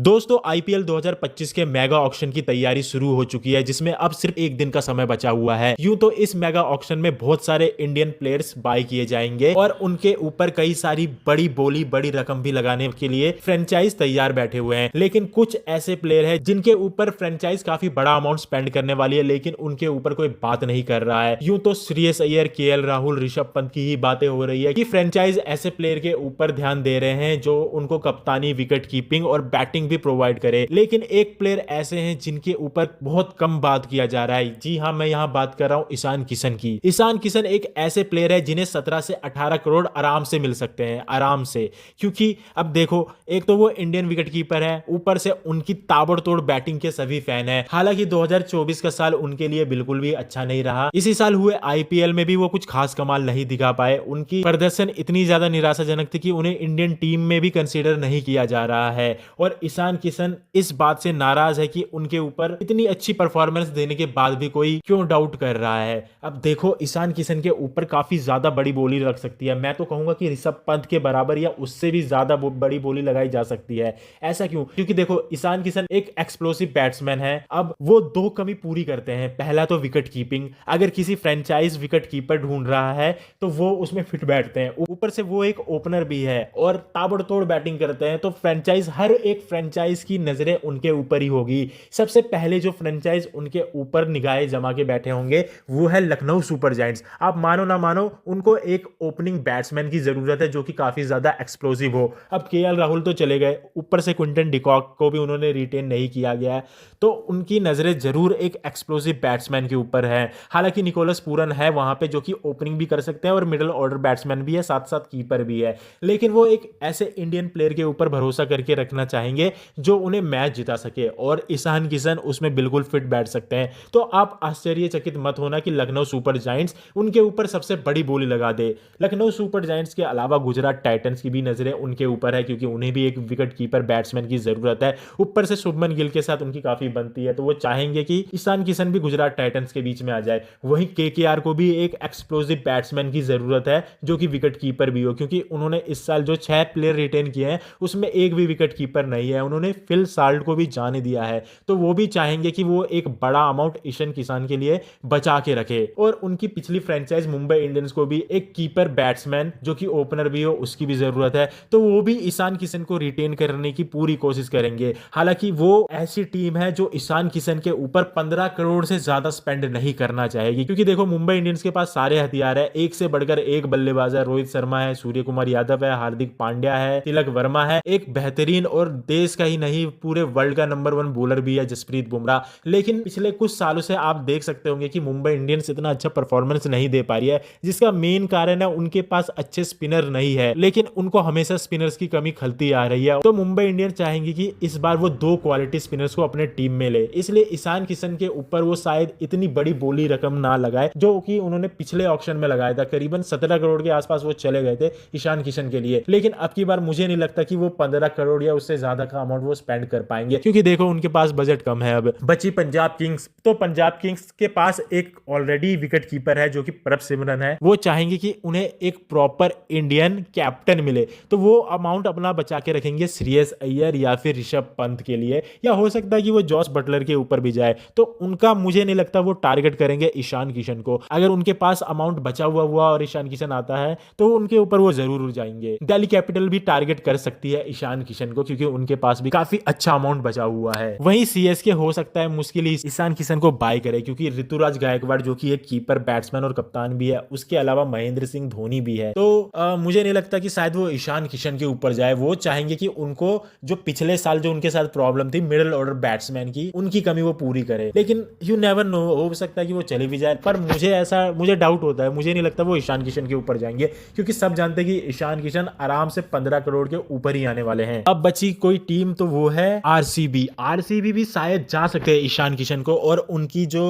दोस्तों आईपीएल 2025 के mega auction की तैयारी शुरू हो चुकी है, जिसमें अब सिर्फ एक दिन का समय बचा हुआ है। यूं तो इस मेगा ऑक्शन में बहुत सारे इंडियन प्लेयर्स बाय किए जाएंगे और उनके ऊपर कई सारी बड़ी बोली बड़ी रकम भी लगाने के लिए फ्रेंचाइज तैयार बैठे हुए हैं। लेकिन कुछ ऐसे प्लेयर हैं जिनके ऊपर फ्रेंचाइज काफी बड़ा अमाउंट स्पेंड करने वाली है, लेकिन उनके ऊपर कोई बात नहीं कर रहा है। यूं तो श्रेयस अय्यर, केएल राहुल, ऋषभ पंत की ही बातें हो रही है कि फ्रेंचाइज ऐसे प्लेयर के ऊपर ध्यान दे रहे हैं जो उनको कप्तानी, विकेट कीपिंग और बैटिंग भी प्रोवाइड करे। लेकिन एक प्लेयर ऐसे हैं जिनके ऊपर बहुत कम बात किया जा रहा है। जी हां, मैं यहां बात कर रहा हूं ईशान किशन की। ईशान किशन एक ऐसे प्लेयर है जिन्हें 17 से 18 करोड़ आराम से मिल सकते हैं, आराम से। क्योंकि अब देखो, एक तो वो इंडियन विकेट कीपर है, ऊपर से उनकी ताबड़तोड़ बैटिंग के सभी फैन हैं। हालांकि 2024 का साल उनके लिए बिल्कुल भी अच्छा नहीं रहा। इसी साल हुए आईपीएल में भी वो कुछ खास कमाल नहीं दिखा पाए। उनकी प्रदर्शन इतनी ज्यादा निराशाजनक थी कि उन्हें इंडियन टीम में भी कंसीडर नहीं किया जा रहा है। और ईशान किशन इस बात से नाराज है कि उनके ऊपर इतनी अच्छी परफॉर्मेंस देने के बाद भी कोई क्यों डाउट कर रहा है। अब देखो, ईशान किशन के ऊपर काफी ज्यादा बड़ी बोली लग सकती है। मैं तो कहूंगा कि ऋषभ पंत के बराबर या उससे भी ज्यादा बड़ी बोली लगाई जा सकती है। ऐसा क्यों? क्योंकि देखो, ईशान किशन एक एक्सप्लोसिव बैट्समैन है। अब वो दो कमी पूरी करते हैं। पहला तो विकेट कीपिंग। अगर किसी फ्रेंचाइज विकेट कीपर ढूंढ रहा है तो वो उसमें फिट बैठते हैं। ऊपर से वो एक ओपनर भी है और ताबड़तोड़ बैटिंग करते हैं। तो फ्रेंचाइज, हर एक फ्रेंचाइज की नजरें उनके ऊपर ही होगी। सबसे पहले जो फ्रेंचाइज उनके ऊपर निगाहें जमा के बैठे होंगे वो है लखनऊ सुपर जायंट्स। आप मानो ना मानो, उनको एक ओपनिंग बैट्समैन की जरूरत है जो कि काफी ज्यादा एक्सप्लोसिव हो। अब केएल राहुल तो चले गए, ऊपर से क्विंटन डिकॉक को भी उन्होंने रिटेन नहीं किया गया है, तो उनकी नजरें जरूर एक एक्सप्लोसिव बैट्समैन के ऊपर है। हालांकि निकोलस पूरन है वहां पे जो कि ओपनिंग भी कर सकते हैं और मिडिल ऑर्डर बैट्समैन भी है, साथ साथ कीपर भी है। लेकिन वो एक ऐसे इंडियन प्लेयर के ऊपर भरोसा करके रखना चाहेंगे जो उन्हें मैच जिता सके, और ईशान किशन उसमें बिल्कुल फिट बैठ सकते हैं। तो आप आश्चर्यचकित मत होना कि लखनऊ सुपर जायंट्स उनके ऊपर सबसे बड़ी बोली लगा दे। लखनऊ सुपर जायंट्स के अलावा गुजरात टाइटंस की भी नजरें उनके ऊपर है, क्योंकि उन्हें भी एक विकेट कीपर बैट्समैन की जरूरत है। ऊपर से शुभमन गिल के साथ उनकी काफी बनती है, तो वो चाहेंगे कि ईशान किशन भी गुजरात टाइटंस के बीच में आ जाए। वहीं केकेआर को भी एक एक्सप्लोसिव बैट्समैन की जरूरत है जो कि विकेट कीपर भी हो, क्योंकि उन्होंने इस साल जो 6 प्लेयर रिटेन किए हैं उसमें एक भी विकेट कीपर नहीं है। उन्होंने फिल साल्ट को भी जाने दिया है, तो वो भी चाहेंगे कि वो एक बड़ा अमाउंट ईशान किशन के लिए बचा के रखे। और उनकी पिछली फ्रेंचाइज मुंबई इंडियंस को भी एक कीपर बैट्समैन जो कि ओपनर भी हो उसकी भी जरूरत है, तो वो भी ईशान किशन को रिटेन करने की पूरी कोशिश करेंगे। हालांकि वो ऐसी टीम है जो ईशान किशन के ऊपर 15 करोड़ से ज्यादा स्पेंड नहीं करना चाहेगी, क्योंकि देखो, मुंबई इंडियंस के पास सारे हथियार है, एक से बढ़कर एक बल्लेबाज है। रोहित शर्मा है, सूर्य कुमार यादव है, हार्दिक पांड्या है, तिलक वर्मा है, एक बेहतरीन और देश का ही नहीं पूरे वर्ल्ड का नंबर 1 बॉलर भी है जसप्रीत बुमराह। लेकिन पिछले कुछ सालों से आप देख सकते होंगे कि मुंबई इंडियंस इतना अच्छा परफॉर्मेंस नहीं दे पा रही है, जिसका मेन कारण है उनके पास अच्छे स्पिनर नहीं है। लेकिन उनको हमेशा स्पिनर्स की कमी खलती आ रही है, तो मुंबई इंडियंस चाहेंगे कि इस बार वो 2 क्वालिटी स्पिनर्स को अपने टीम में ले। इसलिए ईशान किशन के ऊपर वो शायद इतनी बड़ी बोली रकम ना लगाए जो कि उन्होंने पिछले ऑक्शन में लगाया था। करीबन 17 करोड़ के आसपास वो चले गए थे ईशान किशन के लिए। लेकिन अब की बार मुझे नहीं लगता कि वो 15 करोड़ या उससे ज्यादा का अमाउंट वो स्पेंड कर पाएंगे, क्योंकि देखो, उनके पास बजट कम है। अब बची पंजाब किंग्स, तो पंजाब किंग्स के पास एक ऑलरेडी विकेट कीपर है जो कि प्रभसिमरन है। वो चाहेंगे कि उन्हें एक प्रॉपर इंडियन कैप्टन मिले, तो वो अमाउंट अपना बचा के रखेंगे श्रेयस अय्यर या फिर ऋषभ पंत के लिए, या हो सकता है कि वो जॉस बटलर के ऊपर भी जाए। तो उनका मुझे नहीं लगता वो टारगेट करेंगे ईशान किशन को। अगर उनके पास अमाउंट बचा हुआ और ईशान किशन आता है तो उनके ऊपर वो जरूर जाएंगे। दिल्ली कैपिटल भी टारगेट कर सकती है ईशान किशन को, क्योंकि उनके पास भी काफी अच्छा अमाउंट बचा हुआ है। वहीं सीएसके हो सकता है मुश्किल ही ईशान किशन को बाय करे, क्योंकि ऋतुराज गायकवाड़ जो कि एक कीपर बैट्समैन और कप्तान भी है, उसके अलावा महेंद्र सिंह धोनी भी है। तो मुझे नहीं लगता कि शायद वो ईशान किशन के ऊपर जाए। वो चाहेंगे कि उनको जो पिछले साल जो उनके साथ प्रॉब्लम थी मिडिल ऑर्डर बैट्समैन की, उनकी कमी वो पूरी करे। लेकिन यू नेवर नो, हो सकता है कि वो चले भी जाए, पर मुझे डाउट होता है। मुझे नहीं लगता वो ईशान किशन के ऊपर जाएंगे, क्योंकि सब जानते हैं कि ईशान किशन आराम से 15 करोड़ के ऊपर ही आने वाले हैं। अब बची कोई टीम तो वो है आरसीबी। आरसीबी भी शायद जा सकते हैं ईशान किशन को, और उनकी जो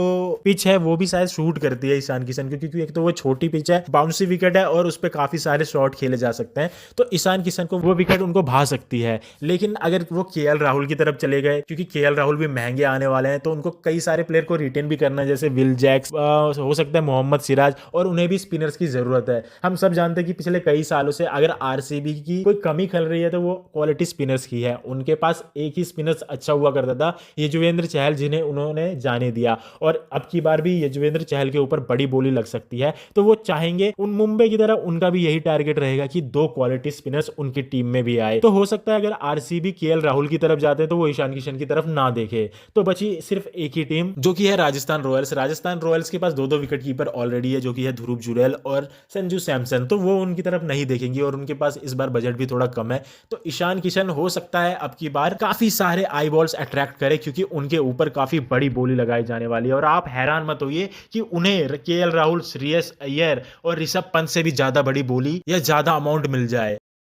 पिच है वो भी शायद शूट करती है ईशान किशन को, क्योंकि एक तो वो छोटी पिच है, बाउंसी विकेट है और उस पर काफी सारे शॉट खेले जा सकते हैं, तो ईशान किशन को वो विकेट उनको भा सकती है। लेकिन अगर वो केएल राहुल की तरफ चले गए, क्योंकि केएल राहुल भी महंगे आने वाले हैं, तो उनको कई सारे प्लेयर को रिटेन भी करना है, जैसे विल जैक्स, हो सकता है मोहम्मद सिराज, और उन्हें भी स्पिनर्स की जरूरत है। हम सब जानते हैं कि पिछले कई सालों से अगर आरसीबी की कोई कमी खल रही है तो वो क्वालिटी स्पिनर्स की है। उनके पास एक ही स्पिनर्स अच्छा हुआ करता था, युजवेंद्र चहल, जिन्हें उन्होंने जाने दिया। और अब की बार भी युजवेंद्र चहल के ऊपर बड़ी बोली लग सकती है, तो वो चाहेंगे, उन मुंबई की तरह उनका भी यही टारगेट रहेगा कि 2 क्वालिटी स्पिनर्स उनकी टीम में भी आए। तो हो सकता है अगर आरसीबी केएल राहुल की तरफ जाते हैं तो वो ईशान किशन की तरफ ना देखे। तो बची सिर्फ एक ही टीम, जो कि है राजस्थान रॉयल्स। राजस्थान रॉयल्स के पास 2-2 विकेट कीपर ऑलरेडी है, जो कि है ध्रुव जुरैल और संजू सैमसन, तो वो उनकी तरफ नहीं देखेंगे और उनके पास इस बार बजट भी थोड़ा कम है। तो ईशान किशन हो सकता है अब की बार काफी सारे आई बॉल्स अट्रैक्ट करे, क्योंकि उनके ऊपर काफी बड़ी बोली लगाई जाने वाली है। और आप हैरान मत होइए कि उन्हें केएल राहुल, श्रेयस अय्यर और ऋषभ पंत से भी ज्यादा बड़ी बोली या ज्यादा अमाउंट मिल जाए।